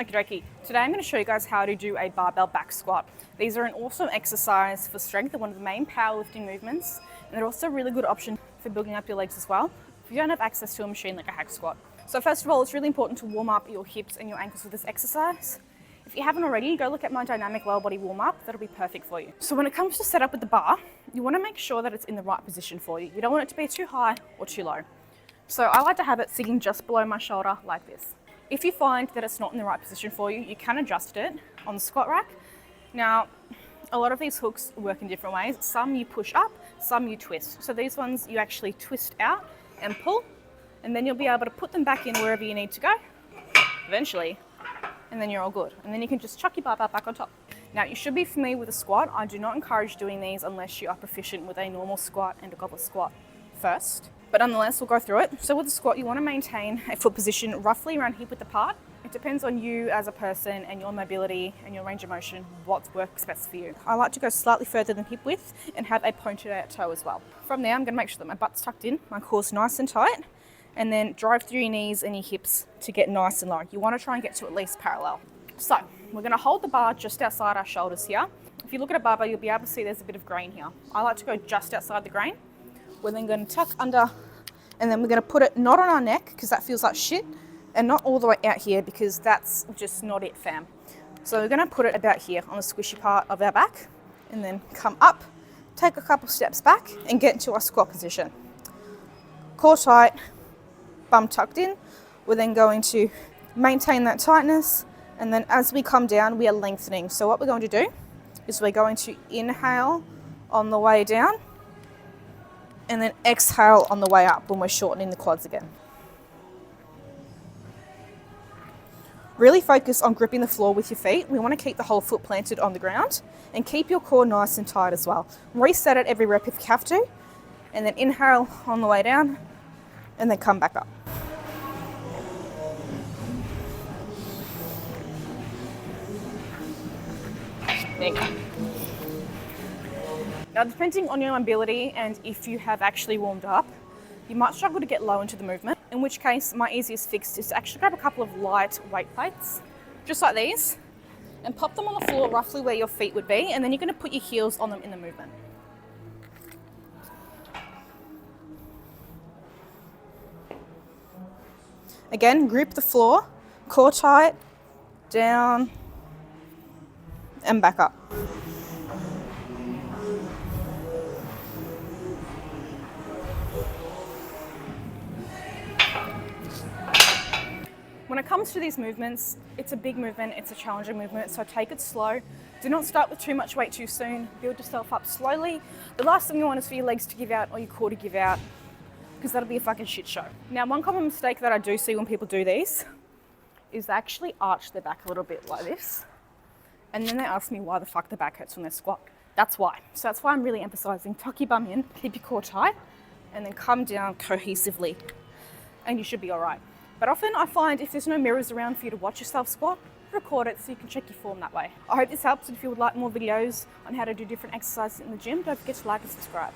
Okie dokie. Today I'm going to show you guys how to do a barbell back squat. These are an awesome exercise for strength. They're one of the main powerlifting movements, and they're also a really good option for building up your legs as well if you don't have access to a machine like a hack squat. So first of all, it's really important to warm up your hips and your ankles with this exercise. If you haven't already, go look at my dynamic lower body warm up. That'll be perfect for you. So when it comes to setup with the bar, you want to make sure that it's in the right position for you. You don't want it to be too high or too low. So I like to have it sitting just below my shoulder like this. If you find that it's not in the right position for you, you can adjust it on the squat rack. Now, a lot of these hooks work in different ways. Some you push up, some you twist. So these ones you actually twist out and pull, and then you'll be able to put them back in wherever you need to go, eventually, and then you're all good. And then you can just chuck your barbell back on top. Now, you should be familiar with a squat. I do not encourage doing these unless you are proficient with a normal squat and a goblet squat first. But nonetheless, we'll go through it. So with the squat, you want to maintain a foot position roughly around hip width apart. It depends on you as a person and your mobility and your range of motion, what works best for you. I like to go slightly further than hip width and have a pointed out toe as well. From there, I'm going to make sure that my butt's tucked in, my core's nice and tight, and then drive through your knees and your hips to get nice and low. You want to try and get to at least parallel. So we're going to hold the bar just outside our shoulders here. If you look at a barbell, you'll be able to see there's a bit of grain here. I like to go just outside the grain. We're then going to tuck under, and then we're going to put it not on our neck because that feels like shit, and not all the way out here because that's just not it, fam. So we're going to put it about here on the squishy part of our back, and then come up, take a couple steps back, and get into our squat position. Core tight, bum tucked in. We're then going to maintain that tightness, and then as we come down, we are lengthening. So what we're going to do is we're going to inhale on the way down, and then exhale on the way up when we're shortening the quads again. Really focus on gripping the floor with your feet. We want to keep the whole foot planted on the ground and keep your core nice and tight as well. Reset it every rep if you have to, and then inhale on the way down and then come back up. There you go. Now, depending on your mobility and if you have actually warmed up, you might struggle to get low into the movement, in which case my easiest fix is to actually grab a couple of light weight plates, just like these, and pop them on the floor roughly where your feet would be, and then you're going to put your heels on them in the movement. Again, grip the floor, core tight, down, and back up. When it comes to these movements, it's a big movement, it's a challenging movement, so take it slow. Do not start with too much weight too soon. Build yourself up slowly. The last thing you want is for your legs to give out or your core to give out, because that'll be a fucking shit show. Now, one common mistake that I do see when people do these is they actually arch their back a little bit like this, and then they ask me why the fuck the back hurts when they squat. That's why. So that's why I'm really emphasizing tuck your bum in, keep your core tight, and then come down cohesively, and you should be all right. But often I find if there's no mirrors around for you to watch yourself squat, record it so you can check your form that way. I hope this helps, and if you would like more videos on how to do different exercises in the gym, don't forget to like and subscribe.